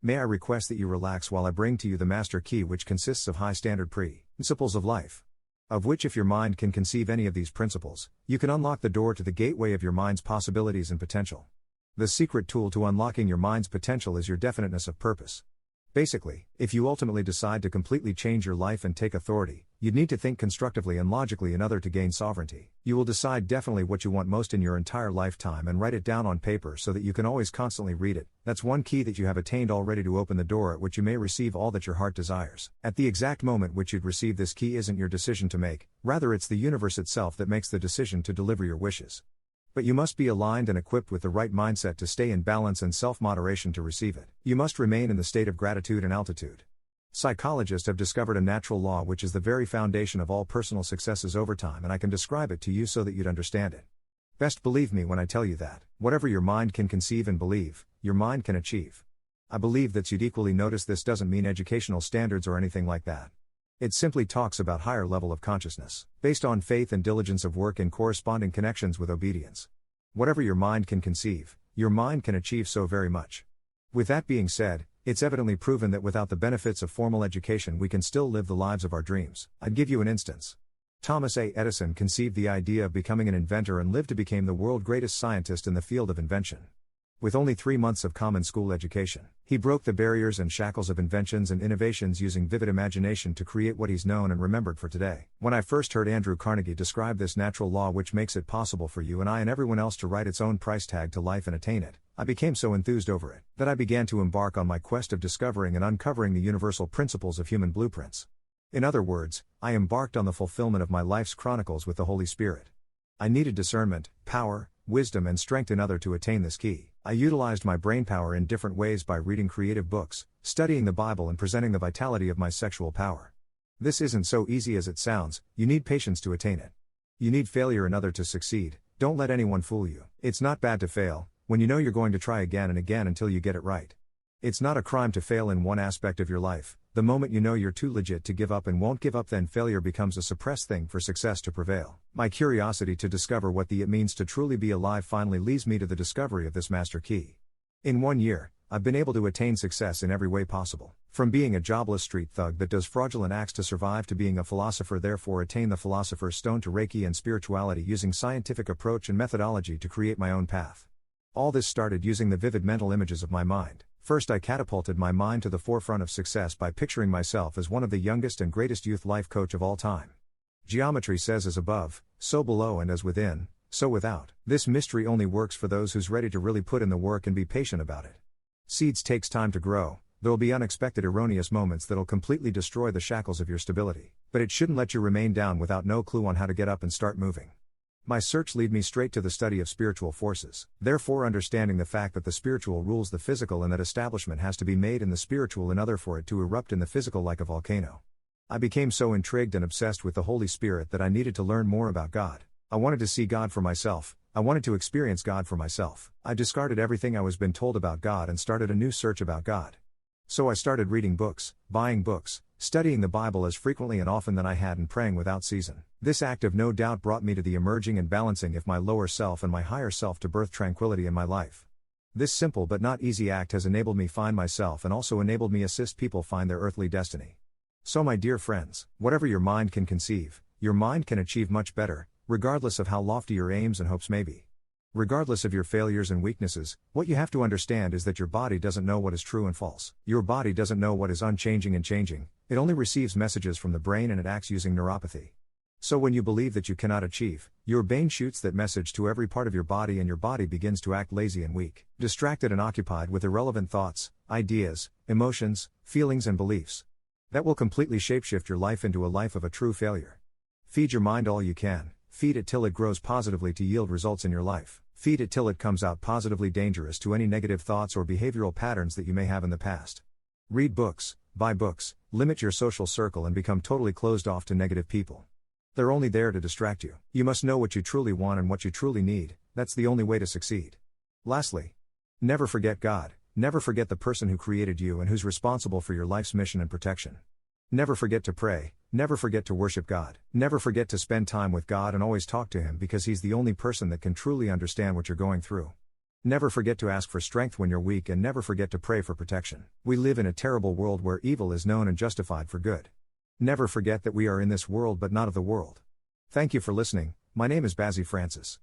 May I request that you relax while I bring to you the master key, which consists of high standard principles of life. Of which, if your mind can conceive any of these principles, you can unlock the door to the gateway of your mind's possibilities and potential. The secret tool to unlocking your mind's potential is your definiteness of purpose. Basically, if you ultimately decide to completely change your life and take authority, you'd need to think constructively and logically in order to gain sovereignty. You will decide definitely what you want most in your entire lifetime and write it down on paper so that you can always constantly read it. That's one key that you have attained already to open the door at which you may receive all that your heart desires. At the exact moment which you'd receive this key isn't your decision to make, rather it's the universe itself that makes the decision to deliver your wishes. But you must be aligned and equipped with the right mindset to stay in balance and self-moderation to receive it. You must remain in the state of gratitude and altitude. Psychologists have discovered a natural law which is the very foundation of all personal successes over time, and I can describe it to you so that you'd understand it. Best believe me when I tell you that, whatever your mind can conceive and believe, your mind can achieve. I believe that you'd equally notice this doesn't mean educational standards or anything like that. It simply talks about higher level of consciousness, based on faith and diligence of work in corresponding connections with obedience. Whatever your mind can conceive, your mind can achieve so very much. With that being said, it's evidently proven that without the benefits of formal education we can still live the lives of our dreams. I'd give you an instance. Thomas A. Edison conceived the idea of becoming an inventor and lived to become the world's greatest scientist in the field of invention. With only 3 months of common school education, he broke the barriers and shackles of inventions and innovations using vivid imagination to create what he's known and remembered for today. When I first heard Andrew Carnegie describe this natural law which makes it possible for you and I and everyone else to write its own price tag to life and attain it, I became so enthused over it, that I began to embark on my quest of discovering and uncovering the universal principles of human blueprints. In other words, I embarked on the fulfillment of my life's chronicles with the Holy Spirit. I needed discernment, power, wisdom and strength in order to attain this key. I utilized my brainpower in different ways by reading creative books, studying the Bible and presenting the vitality of my sexual power. This isn't so easy as it sounds, you need patience to attain it. You need failure in order to succeed. Don't let anyone fool you. It's not bad to fail, when you know you're going to try again and again until you get it right. It's not a crime to fail in one aspect of your life. The moment you know you're too legit to give up and won't give up, then failure becomes a suppressed thing for success to prevail. My curiosity to discover what it means to truly be alive finally leads me to the discovery of this master key. In 1 year, I've been able to attain success in every way possible. From being a jobless street thug that does fraudulent acts to survive to being a philosopher, therefore attain the philosopher's stone, to Reiki and spirituality using scientific approach and methodology to create my own path. All this started using the vivid mental images of my mind. First, I catapulted my mind to the forefront of success by picturing myself as one of the youngest and greatest youth life coach of all time. Geometry says as above, so below, and as within, so without. This mystery only works for those who's ready to really put in the work and be patient about it. Seeds takes time to grow. There'll be unexpected erroneous moments that'll completely destroy the shackles of your stability. But it shouldn't let you remain down without no clue on how to get up and start moving. My search led me straight to the study of spiritual forces, therefore understanding the fact that the spiritual rules the physical and that establishment has to be made in the spiritual in order for it to erupt in the physical like a volcano. I became so intrigued and obsessed with the Holy Spirit that I needed to learn more about God. I wanted to see God for myself. I wanted to experience God for myself. I discarded everything I was been told about God and started a new search about God. So I started reading books, buying books, studying the Bible as frequently and often than I had, and praying without season. This act of no doubt brought me to the emerging and balancing of my lower self and my higher self to birth tranquility in my life. This simple but not easy act has enabled me find myself and also enabled me assist people find their earthly destiny. So my dear friends, whatever your mind can conceive, your mind can achieve much better, regardless of how lofty your aims and hopes may be. Regardless of your failures and weaknesses, what you have to understand is that your body doesn't know what is true and false. Your body doesn't know what is unchanging and changing. It only receives messages from the brain and it acts using neuropathy. So when you believe that you cannot achieve, your brain shoots that message to every part of your body and your body begins to act lazy and weak, distracted and occupied with irrelevant thoughts, ideas, emotions, feelings and beliefs. That will completely shapeshift your life into a life of a true failure. Feed your mind all you can, feed it till it grows positively to yield results in your life. Feed it till it comes out positively dangerous to any negative thoughts or behavioral patterns that you may have in the past. Read books, buy books, limit your social circle and become totally closed off to negative people. They're only there to distract you. You must know what you truly want and what you truly need. That's the only way to succeed. Lastly, never forget God. Never forget the person who created you and who's responsible for your life's mission and protection. Never forget to pray. Never forget to worship God. Never forget to spend time with God and always talk to Him, because He's the only person that can truly understand what you're going through. Never forget to ask for strength when you're weak, and never forget to pray for protection. We live in a terrible world where evil is known and justified for good. Never forget that we are in this world but not of the world. Thank you for listening. My name is Bazzy Francis.